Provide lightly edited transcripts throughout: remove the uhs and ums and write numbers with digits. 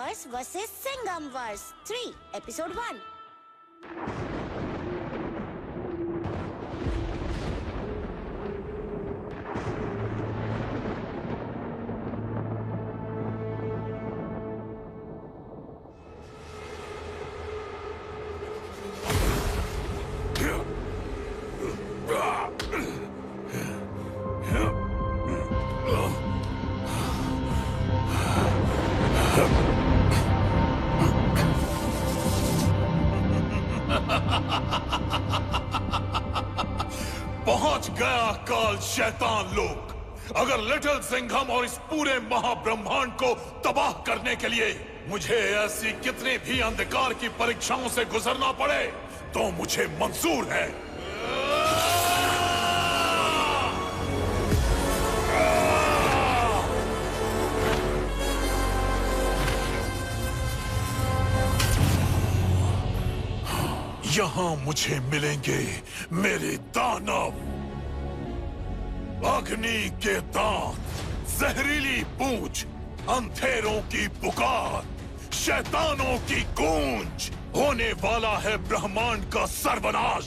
Multiverse vs. Singamverse 3, Episode 1. पहुंच गया काल शैतान लोक। अगर लिटिल सिंघम और इस पूरे महाब्रह्मांड को तबाह करने के लिए मुझे ऐसी कितनी भी अंधकार की परीक्षाओं से गुजरना पड़े तो मुझे मंजूर है। यहाँ मुझे मिलेंगे मेरे दानव, अग्नि के दांत, जहरीली पूंछ, अंधेरों की पुकार, शैतानों की गूंज। होने वाला है ब्रह्मांड का सर्वनाश।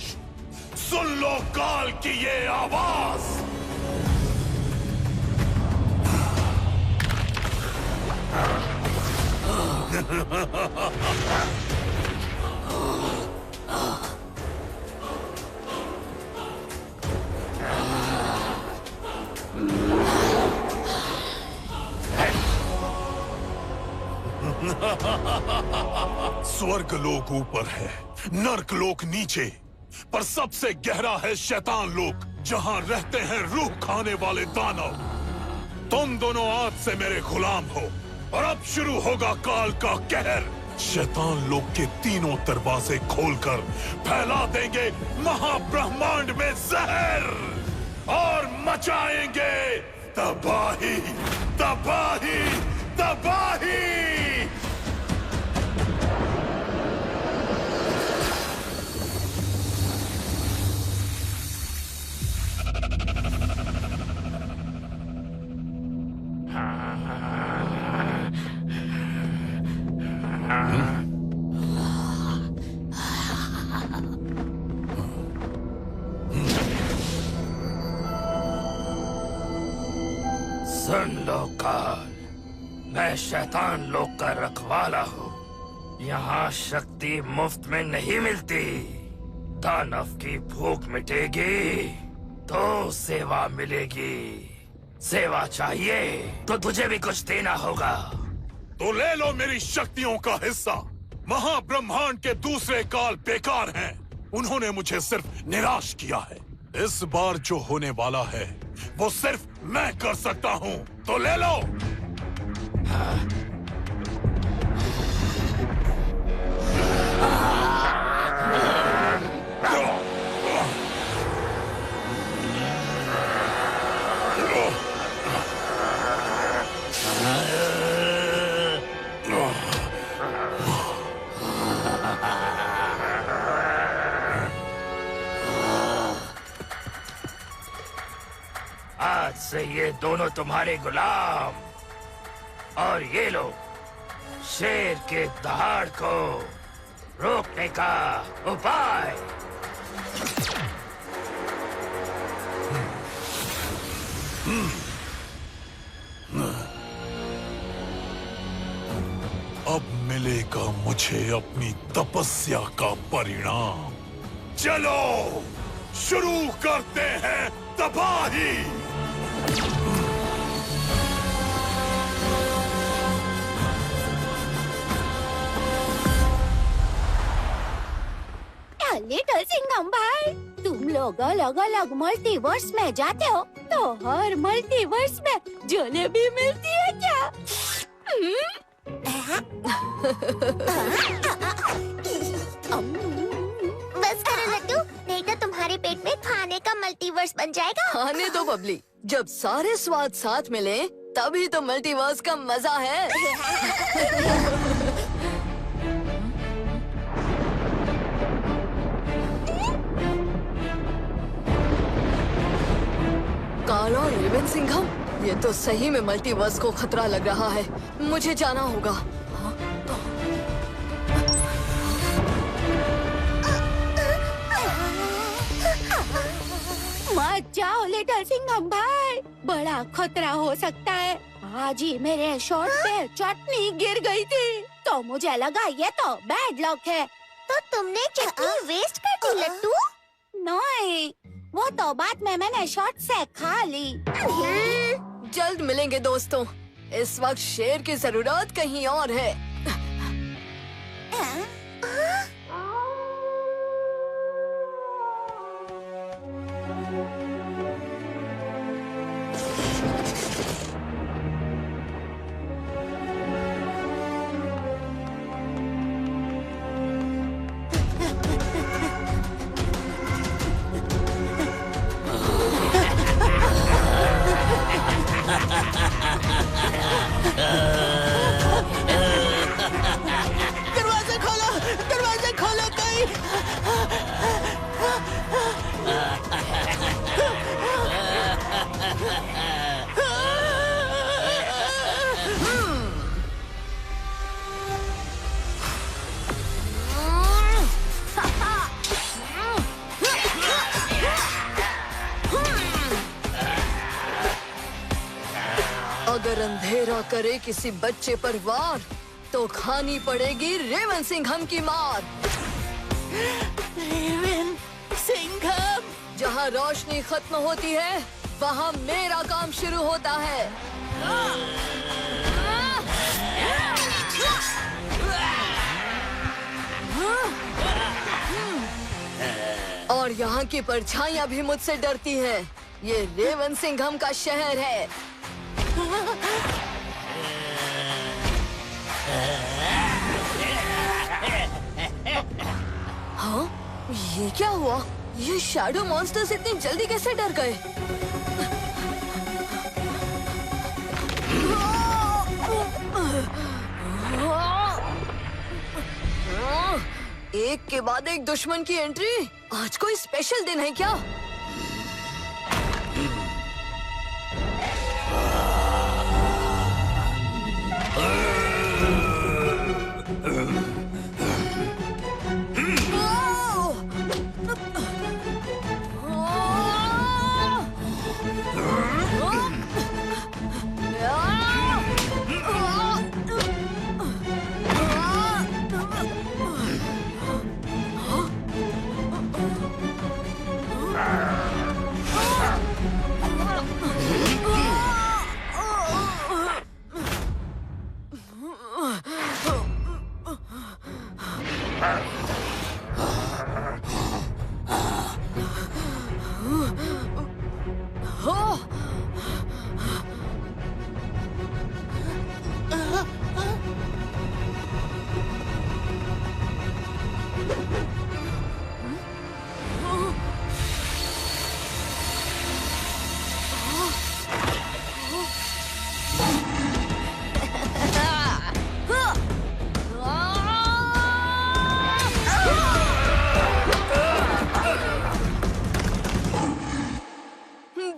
सुन लो काल की ये आवाज। स्वर्ग लोक ऊपर है, नर्क लोक नीचे, पर सबसे गहरा है शैतान लोक, जहां रहते हैं रूह खाने वाले दानव। तुम दोनों आज से मेरे गुलाम हो और अब शुरू होगा काल का कहर। शैतान लोक के तीनों दरवाजे खोलकर फैला देंगे महाब्रह्मांड में जहर और मचाएंगे तबाही, तबाही, तबाही। सुन लो काल, मैं शैतान लोक का रखवाला हूँ। यहाँ शक्ति मुफ्त में नहीं मिलती। दानव की भूख मिटेगी तो सेवा मिलेगी। सेवा चाहिए तो तुझे भी कुछ देना होगा। तो ले लो मेरी शक्तियों का हिस्सा। महाब्रह्मांड के दूसरे काल बेकार हैं। उन्होंने मुझे सिर्फ निराश किया है। इस बार जो होने वाला है वो सिर्फ मैं कर सकता हूँ, तो ले लो। आज से ये दोनों तुम्हारे गुलाम। और ये लो शेर के दहाड़ को रोकने का उपाय। अब मिलेगा मुझे अपनी तपस्या का परिणाम। चलो शुरू करते हैं तबाही। लिटिल सिंघम भाई, तुम लोग अलग अलग मल्टीवर्स में जाते हो तो हर मल्टीवर्स में जलेबी मिलती है क्या? बस करो लड्डू, नहीं तो तुम्हारे पेट में खाने का मल्टीवर्स बन जाएगा। खाने दो बबली, जब सारे स्वाद साथ मिले तभी तो मल्टीवर्स का मजा है। काल और रिबन सिंघम, ये तो सही में मल्टीवर्स को खतरा लग रहा है। मुझे जाना होगा। हाँ? लिटिल सिंघम भाई, बड़ा खतरा हो सकता है। आज ही मेरे शॉट पे चटनी गिर गई थी, तो मुझे लगा ये तो बैड लक है। तो तुमने चटनी वेस्ट कर दी लट्टू? नहीं, वो तो बाद में मैंने शॉट से खा ली। जल्द मिलेंगे दोस्तों, इस वक्त शेर की जरूरत कहीं और है। दरवाजा खोलो कोई। अगर अंधेरा करे किसी बच्चे पर वार, तो खानी पड़ेगी रेवन सिंघम की मार। रेवन सिंघम। जहाँ रोशनी खत्म होती है, वहाँ मेरा काम शुरू होता है। और यहाँ की परछाइयाँ भी मुझसे डरती हैं। ये रेवन सिंघम का शहर है। हाँ, ये क्या हुआ? ये शैडो मॉन्स्टर्स इतनी जल्दी कैसे डर गए? एक के बाद एक दुश्मन की एंट्री। आज कोई स्पेशल दिन है क्या?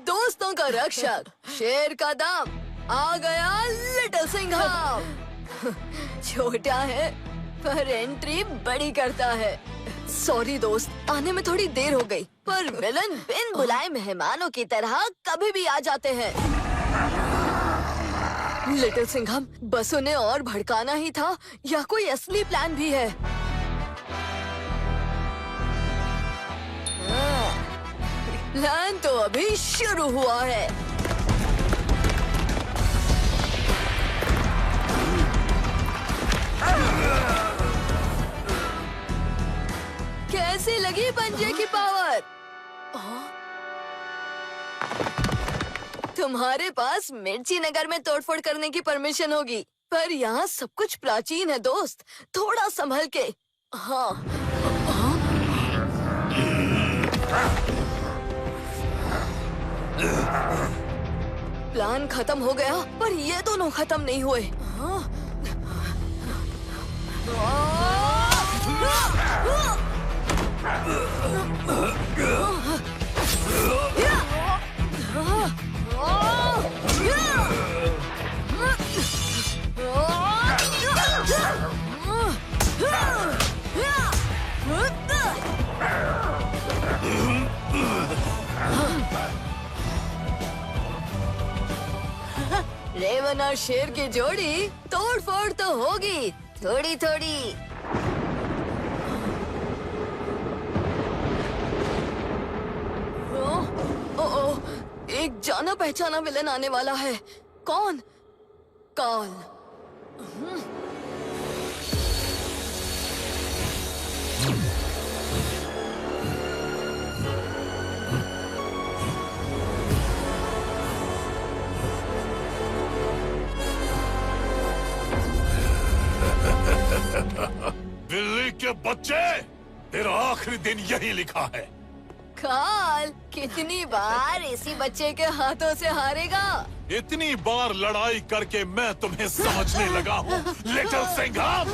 दोस्तों का रक्षक, शेर का दाम, आ गया लिटिल सिंघम। छोटा है पर एंट्री बड़ी करता है। सॉरी दोस्त, आने में थोड़ी देर हो गई, पर विलन बिन बुलाए मेहमानों की तरह कभी भी आ जाते हैं। लिटिल सिंघम, बस उन्हें और भड़काना ही था या कोई असली प्लान भी है? प्लान तो अभी शुरू हुआ है। कैसी लगी पंजे की पावर? तुम्हारे पास मिर्ची नगर में तोड़फोड़ करने की परमिशन होगी, पर यहाँ सब कुछ प्राचीन है दोस्त, थोड़ा संभल के। हाँ, प्लान खत्म हो गया, पर ये दोनों खत्म नहीं हुए। हाँ? रेवन और शेर की जोड़ी तोड़ फोड़ तो होगी थोड़ी थोड़ी। ओ, एक जाना पहचाना विलन आने वाला है। कौन? काल। बिल्ली के बच्चे, तेरा आखिरी दिन यही लिखा है। काल कितनी बार इसी बच्चे के हाथों से हारेगा? इतनी बार लड़ाई करके मैं तुम्हें समझने लगा हूँ, लिटिल सिंघम।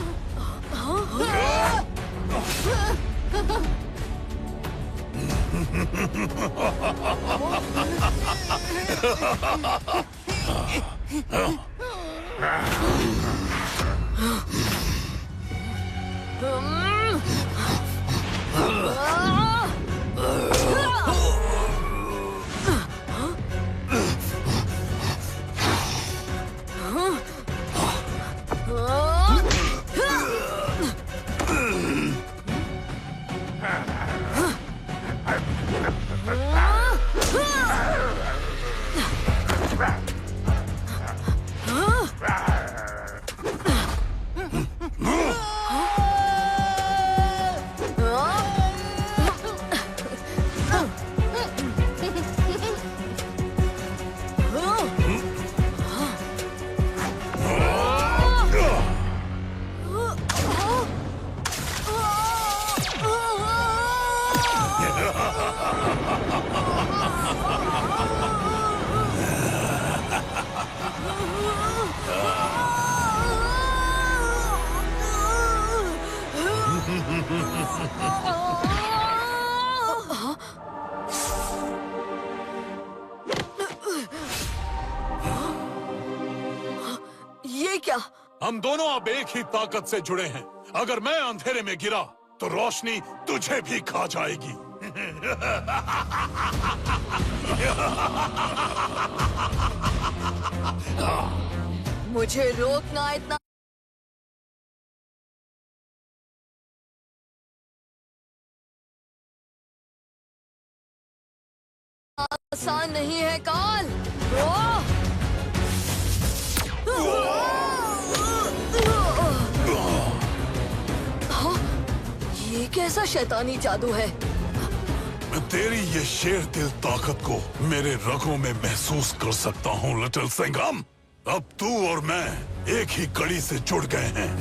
ये क्या? हम दोनों अब एक ही ताकत से जुड़े हैं। अगर मैं अंधेरे में गिरा तो रोशनी तुझे भी खा जाएगी। मुझे रोकना इतना आसान नहीं है काल। ये कैसा शैतानी जादू है? मैं तेरी ये शेर दिल ताकत को मेरे रगों में महसूस कर सकता हूँ लिटिल सिंघम। अब तू और मैं एक ही कड़ी से जुड़ गए हैं।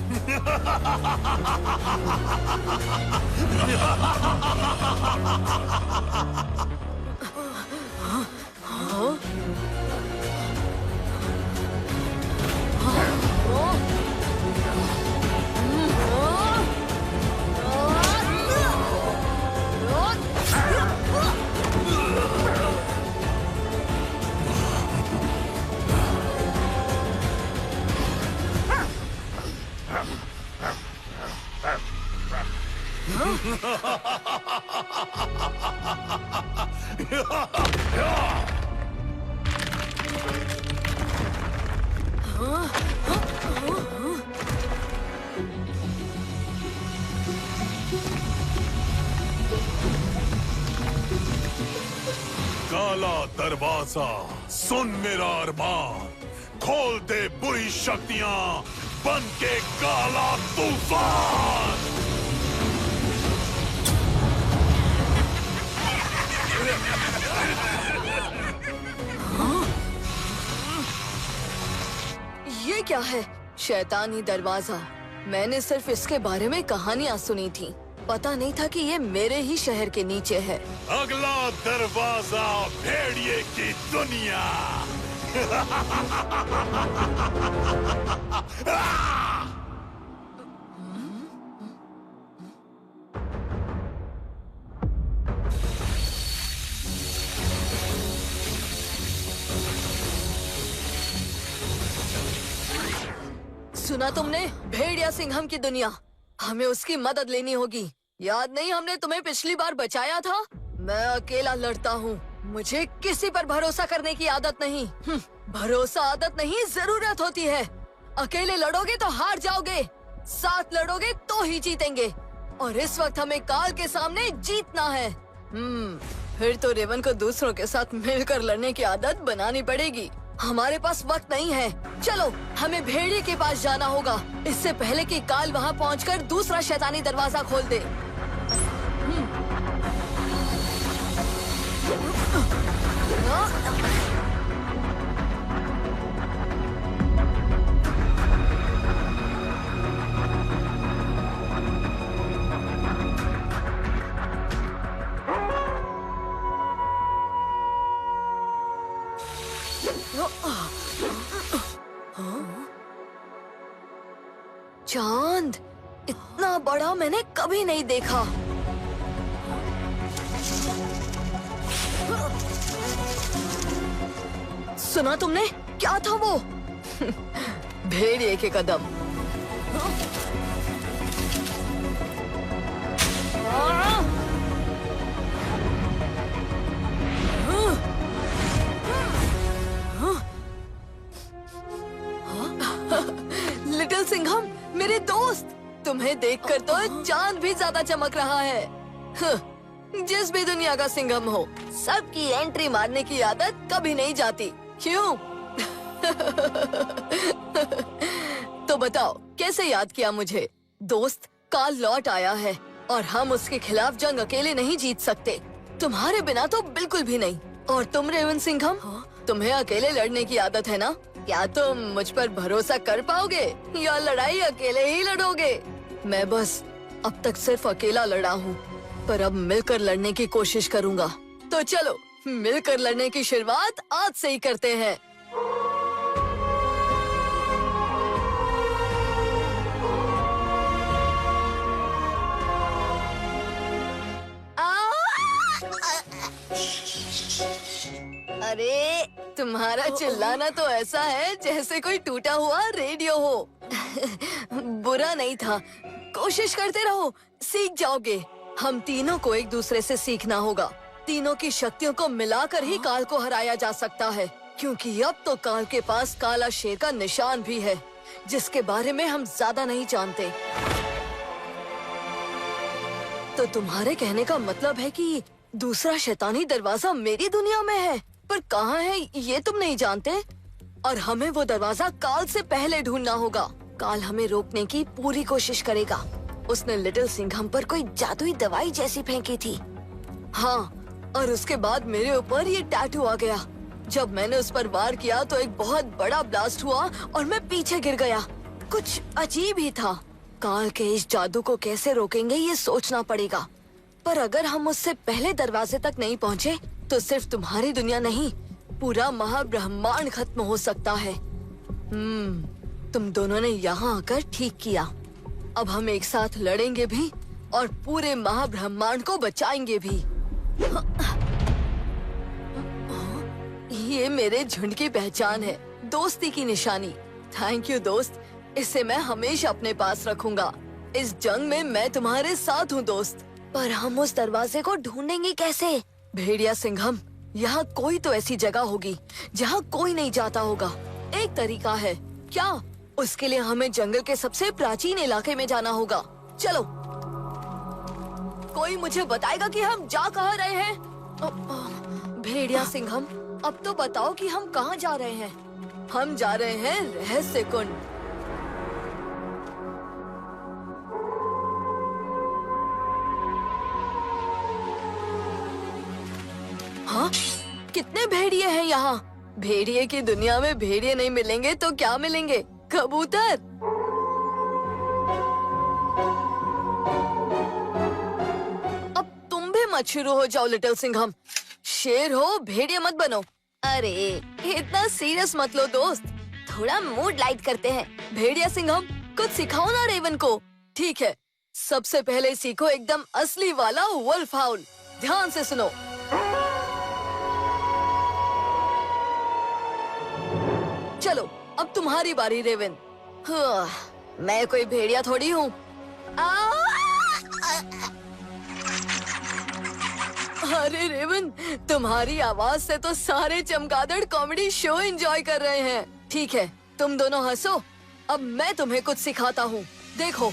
काला दरवाजा, सुन मेरा अरमान, खोल दे बुरी शक्तियां, बन के काला तूफान। ये क्या है? शैतानी दरवाजा। मैंने सिर्फ इसके बारे में कहानियां सुनी थी, पता नहीं था कि ये मेरे ही शहर के नीचे है। अगला दरवाजा, भेड़िए की दुनिया। सुना तुमने? भेड़िया सिंघम की दुनिया। हमें उसकी मदद लेनी होगी। याद नहीं हमने तुम्हें पिछली बार बचाया था? मैं अकेला लड़ता हूँ, मुझे किसी पर भरोसा करने की आदत नहीं। भरोसा आदत नहीं, जरूरत होती है। अकेले लड़ोगे तो हार जाओगे, साथ लड़ोगे तो ही जीतेंगे। और इस वक्त हमें काल के सामने जीतना है। फिर तो रेवन को दूसरों के साथ मिलकर लड़ने की आदत बनानी पड़ेगी। हमारे पास वक्त नहीं है। चलो, हमें भेड़िए के पास जाना होगा, इससे पहले कि काल वहाँ पहुँचकर दूसरा शैतानी दरवाजा खोल दे। चांद इतना बड़ा मैंने कभी नहीं देखा। सुना तुमने? क्या था वो? भेड़िए के कदम। लिटिल सिंघम, मेरे दोस्त, तुम्हें देखकर तो चांद भी ज्यादा चमक रहा है। जिस भी दुनिया का सिंघम हो, सबकी एंट्री मारने की आदत कभी नहीं जाती, क्यों? तो बताओ, कैसे याद किया मुझे? दोस्त, काल लौट आया है और हम उसके खिलाफ जंग अकेले नहीं जीत सकते। तुम्हारे बिना तो बिल्कुल भी नहीं। और तुम रेवन सिंघम, तुम्हें अकेले लड़ने की आदत है ना? क्या तुम मुझ पर भरोसा कर पाओगे या लड़ाई अकेले ही लड़ोगे? मैं बस अब तक सिर्फ अकेला लड़ा हूँ, पर अब मिलकर लड़ने की कोशिश करूँगा। तो चलो, मिलकर लड़ने की शुरुआत आज से ही करते हैं। अरे, तुम्हारा चिल्लाना तो ऐसा है जैसे कोई टूटा हुआ रेडियो हो। बुरा नहीं था, कोशिश करते रहो, सीख जाओगे। हम तीनों को एक दूसरे से सीखना होगा। तीनों की शक्तियों को मिलाकर ही काल को हराया जा सकता है, क्योंकि अब तो काल के पास काला शेर का निशान भी है, जिसके बारे में हम ज्यादा नहीं जानते। तो तुम्हारे कहने का मतलब है कि दूसरा शैतानी दरवाजा मेरी दुनिया में है, पर कहाँ है ये तुम नहीं जानते? और हमें वो दरवाजा काल से पहले ढूंढना होगा। काल हमें रोकने की पूरी कोशिश करेगा। उसने लिटिल सिंघम पर कोई जादुई दवाई जैसी फेंकी थी। हाँ, और उसके बाद मेरे ऊपर ये टैटू आ गया। जब मैंने उस पर वार किया तो एक बहुत बड़ा ब्लास्ट हुआ और मैं पीछे गिर गया। कुछ अजीब ही था। काल के इस जादू को कैसे रोकेंगे ये सोचना पड़ेगा। पर अगर हम उससे पहले दरवाजे तक नहीं पहुँचे तो सिर्फ तुम्हारी दुनिया नहीं, पूरा महाब्रह्मांड खत्म हो सकता है। तुम दोनों ने यहाँ आकर ठीक किया। अब हम एक साथ लड़ेंगे भी और पूरे महाब्रह्मांड को बचाएंगे भी। ये मेरे झुंड की पहचान है, दोस्ती की निशानी। थैंक यू दोस्त, इसे मैं हमेशा अपने पास रखूंगा। इस जंग में मैं तुम्हारे साथ हूँ दोस्त। पर हम उस दरवाजे को ढूंढेंगे कैसे? भेड़िया सिंघम, यहाँ कोई तो ऐसी जगह होगी जहाँ कोई नहीं जाता होगा। एक तरीका है। क्या? उसके लिए हमें जंगल के सबसे प्राचीन इलाके में जाना होगा। चलो, कोई मुझे बताएगा कि हम जा कहाँ रहे हैं? भेड़िया सिंघम, अब तो बताओ कि हम कहाँ जा रहे हैं? हम जा रहे हैं रहस्य कुंड। हाँ? कितने भेड़िए हैं यहाँ? भेड़िए की दुनिया में भेड़िए नहीं मिलेंगे तो क्या मिलेंगे? कबूतर। अब तुम भी मत शुरू हो जाओ लिटिल सिंघम। शेर हो, भेड़िए मत बनो। अरे, इतना सीरियस मत लो दोस्त, थोड़ा मूड लाइट करते हैं। भेड़िया सिंघम, कुछ सिखाओ ना रेवन को। ठीक है, सबसे पहले सीखो एकदम असली वाला वुल्फ हाउल। ध्यान से सुनो। चलो, अब तुम्हारी बारी रेवन। मैं कोई भेड़िया थोड़ी हूँ। अरे रेवन, तुम्हारी आवाज से तो सारे चमगादड़ कॉमेडी शो एंजॉय कर रहे हैं। ठीक है, तुम दोनों हंसो। अब मैं तुम्हें कुछ सिखाता हूँ, देखो।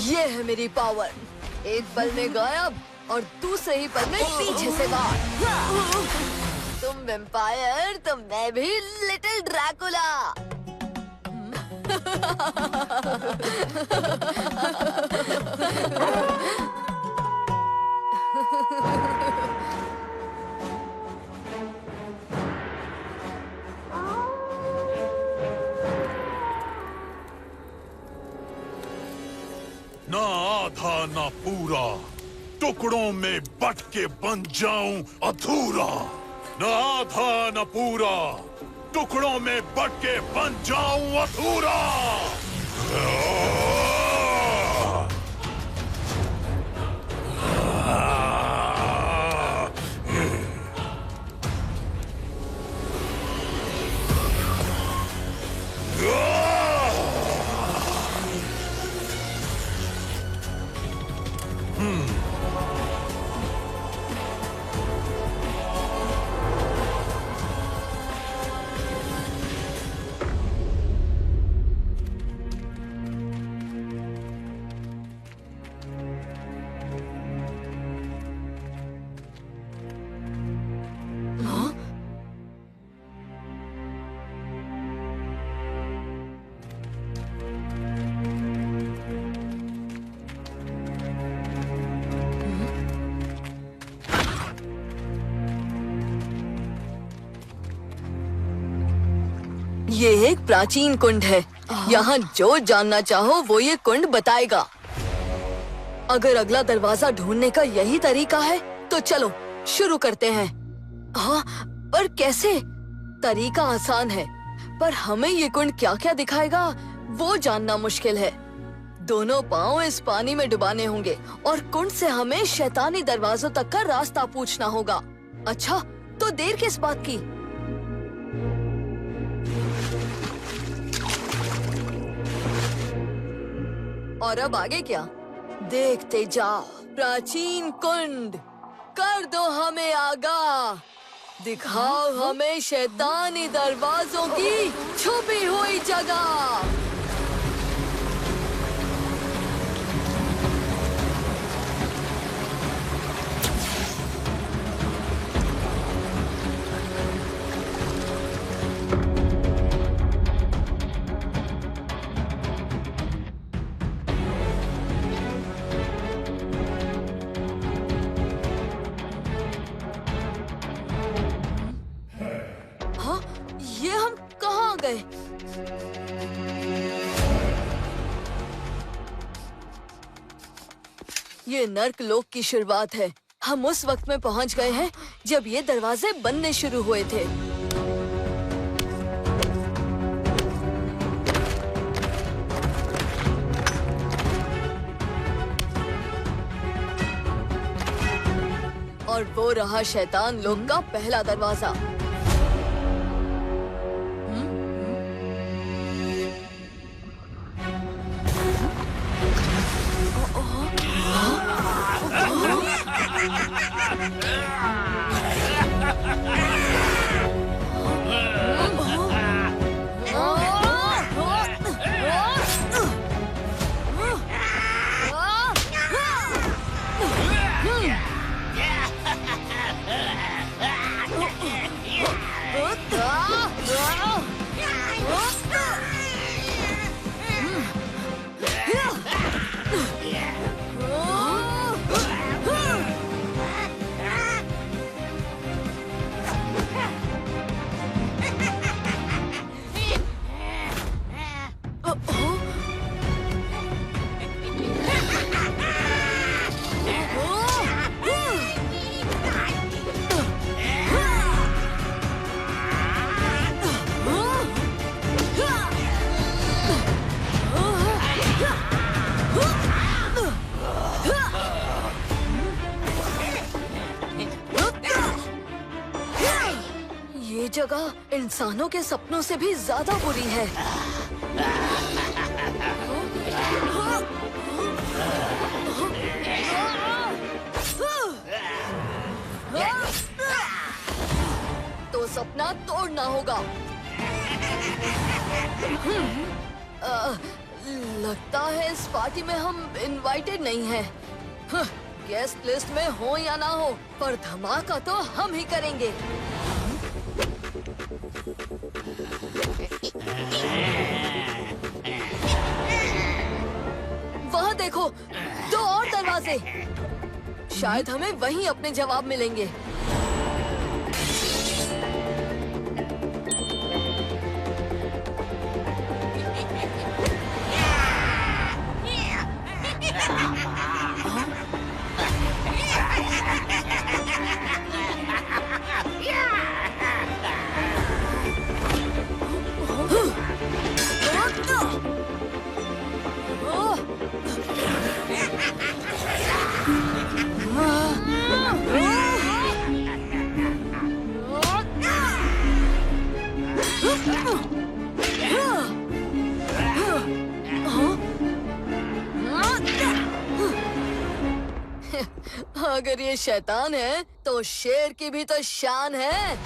ये है मेरी पावर। एक पल में गायब और दूसरे ही पल में पीछे से बाहर। तुम वेम्पायर तो मैं भी लिटिल ड्रैकुला। ना आधा ना पूरा, टुकड़ों में बट के बन जाऊं अधूरा। ना आधा ना पूरा, टुकड़ों में बट के बन जाऊं अधूरा। ये एक प्राचीन कुंड है। यहाँ जो जानना चाहो वो ये कुंड बताएगा। अगर अगला दरवाजा ढूंढने का यही तरीका है तो चलो शुरू करते हैं। हाँ, पर कैसे? तरीका आसान है, पर हमें ये कुंड क्या क्या दिखाएगा वो जानना मुश्किल है। दोनों पाँव इस पानी में डुबाने होंगे और कुंड से हमें शैतानी दरवाजों तक का रास्ता पूछना होगा। अच्छा, तो देर किस बात की? और अब आगे क्या? देखते जाओ। प्राचीन कुंड, कर दो हमें आगाह। दिखाओ हमें शैतानी दरवाजों की छुपी हुई जगह। ये हम कहाँ गए? ये नर्क लोक की शुरुआत है। हम उस वक्त में पहुंच गए हैं जब ये दरवाजे बनने शुरू हुए थे। और वो रहा शैतान लोक का पहला दरवाजा। जगह इंसानों के सपनों से भी ज्यादा बुरी है। तो सपना तोड़ना होगा। लगता है इस पार्टी में हम इनवाइटेड नहीं हैं। गेस्ट लिस्ट में हो या ना हो, पर धमाका तो हम ही करेंगे। वहाँ देखो, 2 और दरवाजे। शायद हमें वहीं अपने जवाब मिलेंगे। अगर ये शैतान है तो शेर की भी तो शान है।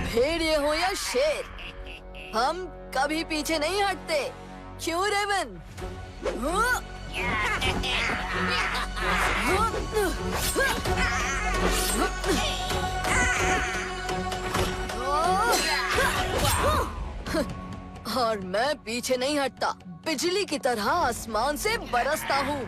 भेड़िए हो या शेर, हम कभी पीछे नहीं हटते। क्यों रेवन? और मैं पीछे नहीं हटता, बिजली की तरह आसमान से बरसता हूँ।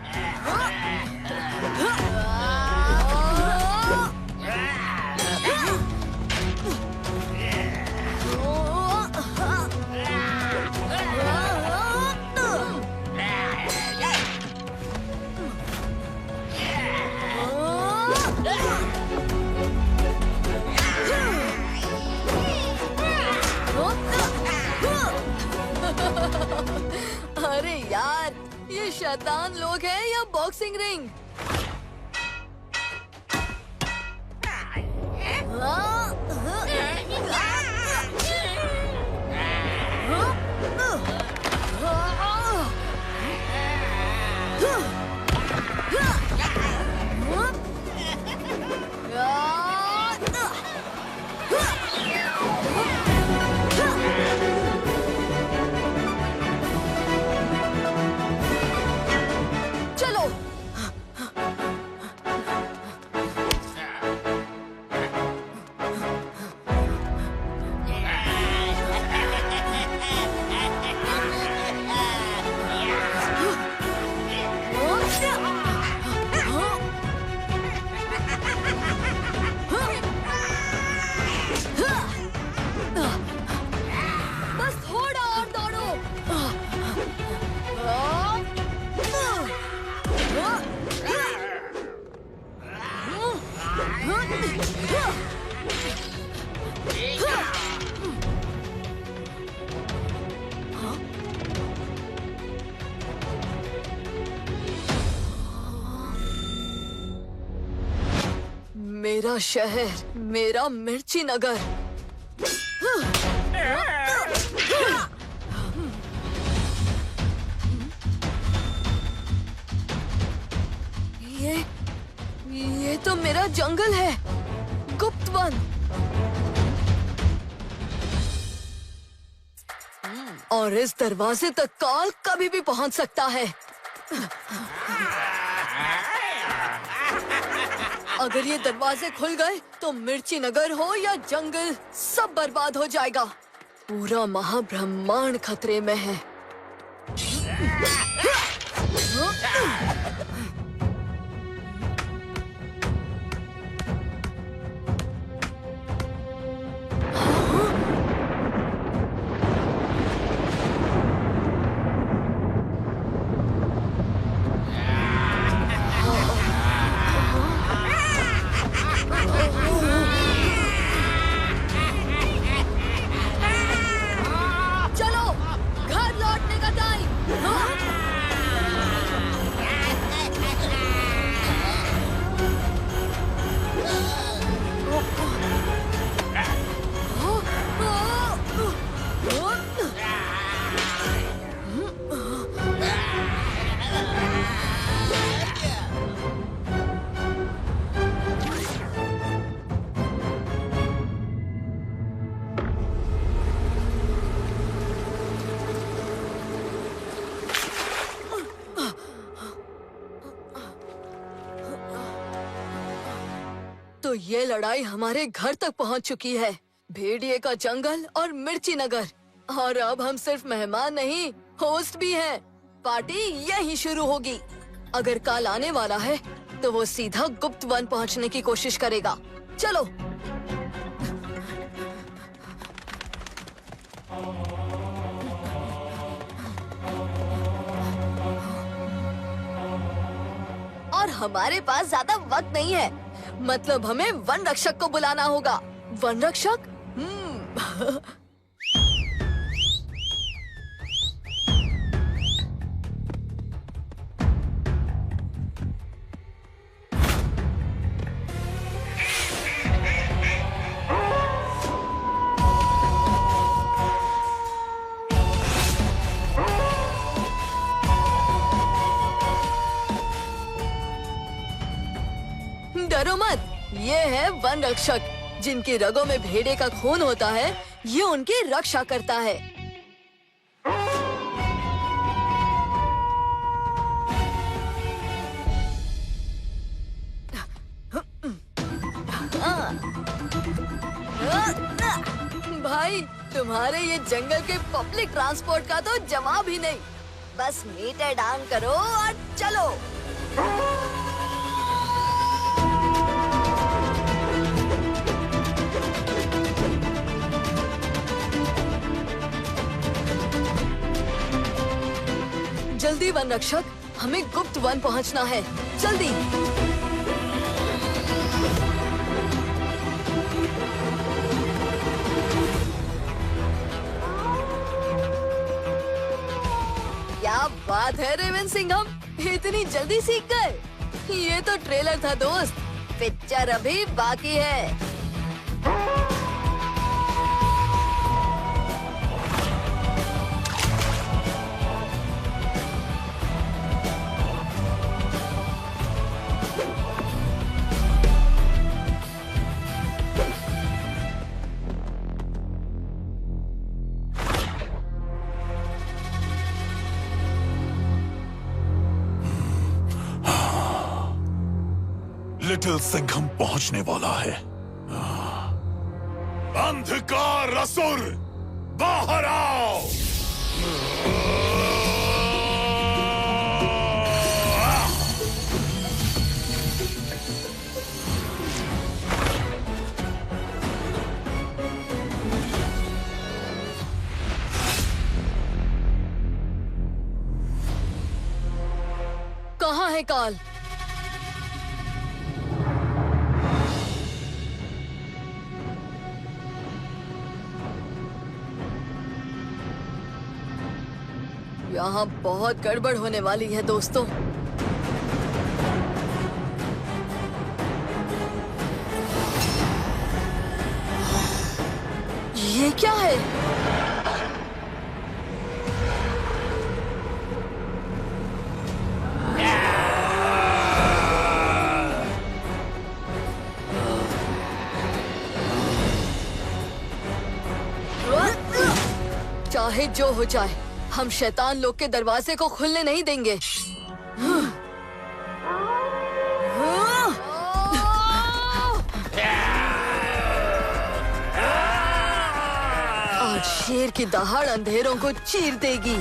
अरे यार, ये शैतान लोग हैं या बॉक्सिंग रिंग? मेरा शहर, मेरा मिर्ची नगर। ये तो मेरा जंगल है, गुप्त वन। और इस दरवाजे तक काल कभी भी पहुंच सकता है। अगर ये दरवाजे खुल गए तो मिर्ची नगर हो या जंगल, सब बर्बाद हो जाएगा। पूरा महाब्रह्मांड खतरे में है। तो ये लड़ाई हमारे घर तक पहुंच चुकी है। भेड़िए का जंगल और मिर्ची नगर। और अब हम सिर्फ मेहमान नहीं, होस्ट भी हैं। पार्टी यहीं शुरू होगी। अगर काल आने वाला है तो वो सीधा गुप्त वन पहुंचने की कोशिश करेगा। चलो। और हमारे पास ज्यादा वक्त नहीं है, मतलब हमें वन रक्षक को बुलाना होगा। वन रक्षक? डरो मत, ये है वन रक्षक। जिनकी रगों में भेड़े का खून होता है, ये उनकी रक्षा करता है। भाई, तुम्हारे ये जंगल के पब्लिक ट्रांसपोर्ट का तो जवाब ही नहीं। बस मीटर डाउन करो और चलो। जल्दी वन रक्षक, हमें गुप्त वन पहुंचना है। जल्दी। क्या बात है रेवन सिंघम, इतनी जल्दी सीख गए। ये तो ट्रेलर था दोस्त, पिक्चर अभी बाकी है। लिटिल सिंघम पहुंचने वाला है। अंधकार असुर, बाहर आओ। कहाँ है काल? यहाँ बहुत गड़बड़ होने वाली है दोस्तों। ये क्या है? चाहे जो हो जाए, हम शैतान लोग के दरवाजे को खुलने नहीं देंगे। आज शेर की दहाड़ अंधेरों को चीर देगी।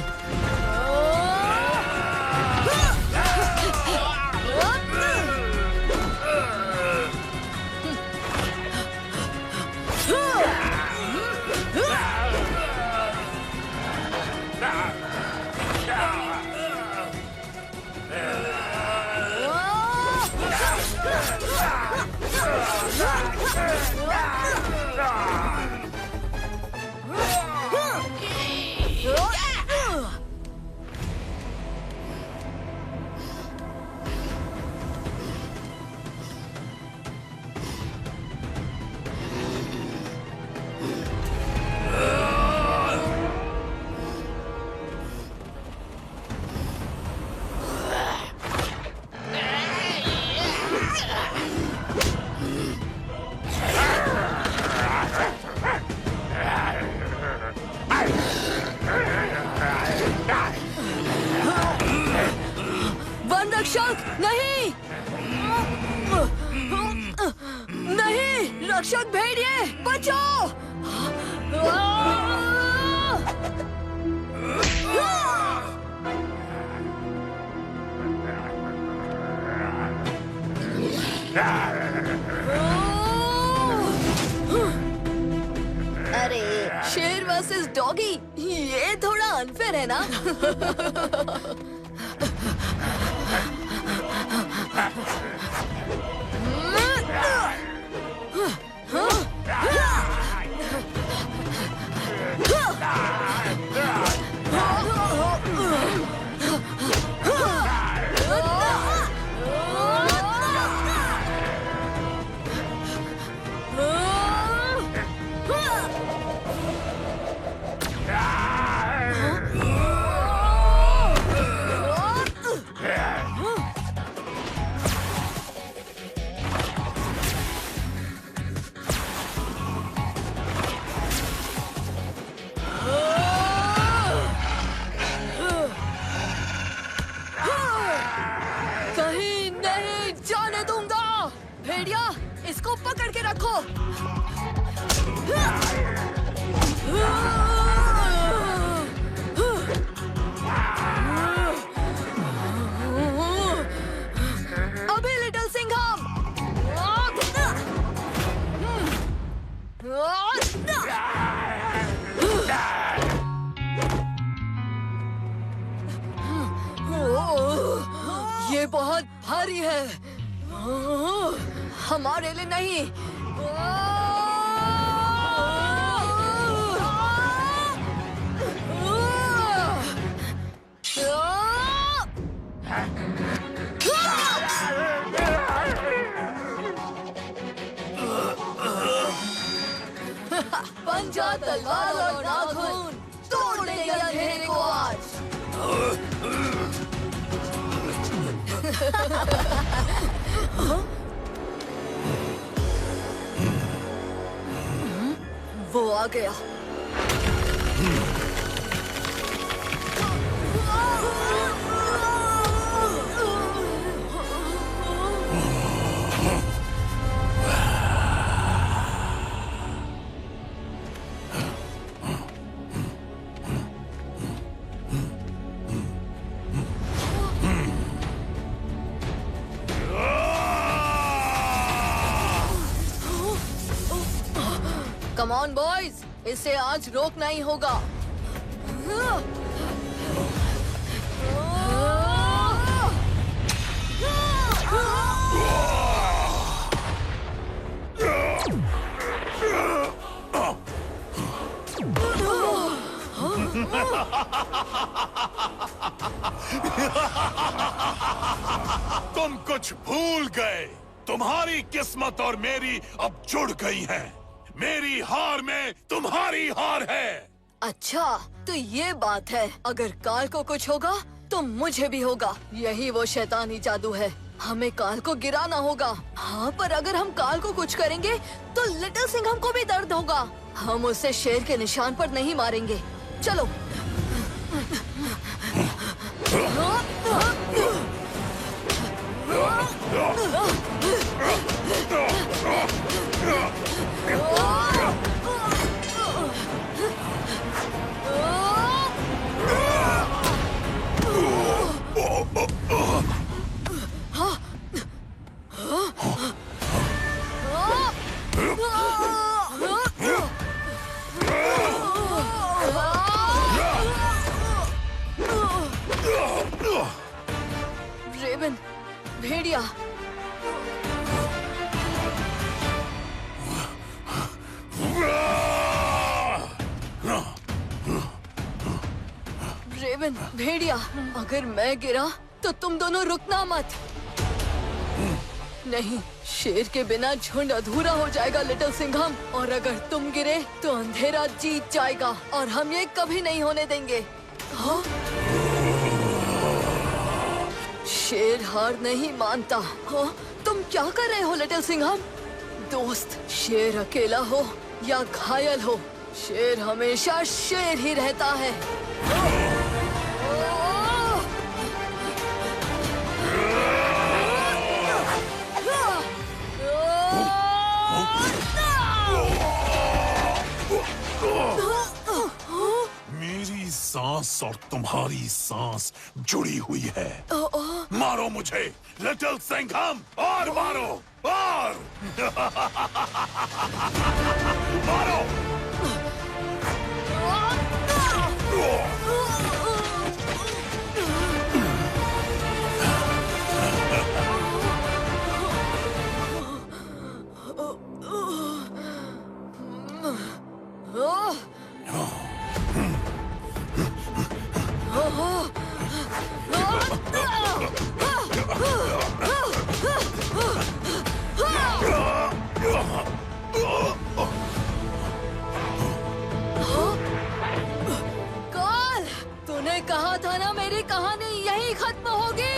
रक्षक भेड़िए बचाओ! अरे शेर वर्सेस डॉगी, ये थोड़ा अनफेयर है ना? कहीं नहीं जाने दूंगा। भेड़िया, इसको पकड़ के रखो। अभी लिटिल सिंघम। ये बहुत भारी है, हमारे लिए नहीं। पंजा, तलवार और नाखून तोड़ देंगे अंधेरे को आज। वो आ गया। कम ऑन बॉयज, इसे आज रोकना ही होगा। तुम कुछ भूल गए। तुम्हारी किस्मत और मेरी अब जुड़ गई है। मेरी हार में तुम्हारी हार है। अच्छा, तो ये बात है। अगर काल को कुछ होगा तो मुझे भी होगा। यही वो शैतानी जादू है। हमें काल को गिराना होगा। हाँ, पर अगर हम काल को कुछ करेंगे तो लिटिल सिंघम को भी दर्द होगा। हम उसे शेर के निशान पर नहीं मारेंगे। चलो। रेवन, भेड़िया, रेवन, भेड़िया, अगर मैं गिरा तो तुम दोनों रुकना मत। नहीं, शेर के बिना झुंड अधूरा हो जाएगा लिटिल सिंघम। और अगर तुम गिरे तो अंधेरा जीत जाएगा और हम ये कभी नहीं होने देंगे। हाँ? शेर हार नहीं मानता। हाँ? तुम क्या कर रहे हो लिटिल सिंघम? दोस्त, शेर अकेला हो या घायल हो, शेर हमेशा शेर ही रहता है। सांस और तुम्हारी सांस जुड़ी हुई है। मारो मुझे लिटिल सिंघम, और मारो, और मारो। काल, तूने कहा था ना मेरी कहानी यहीं खत्म होगी।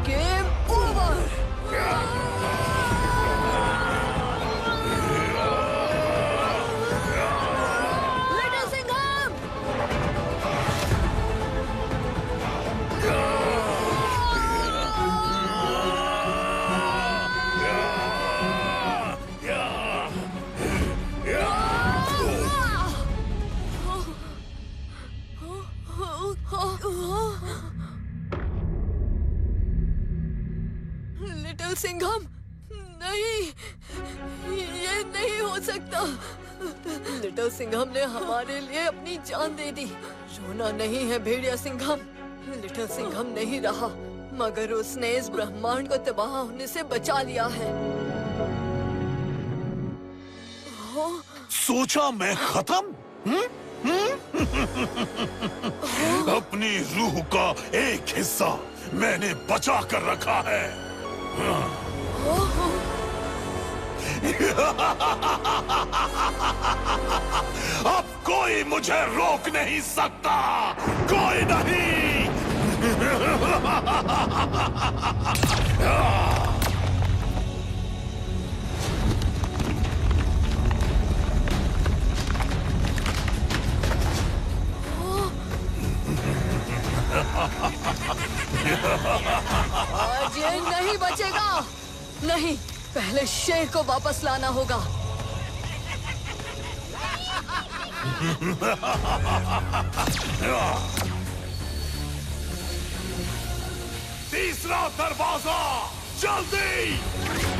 Game over. Little Singham, little Singham, नहीं, ये नहीं हो सकता। लिटिल सिंघम ने हमारे लिए अपनी जान दे दी। रोना नहीं है भेड़िया सिंघम। लिटिल सिंघम नहीं रहा, मगर उसने इस ब्रह्मांड को तबाह होने से बचा लिया है। सोचा मैं खत्म? अपनी रूह का एक हिस्सा मैंने बचा कर रखा है। अब कोई मुझे रोक नहीं सकता, कोई नहीं। आज ये नहीं बचेगा। नहीं, पहले शेर को वापस लाना होगा। तीसरा दरवाजा, जल्दी।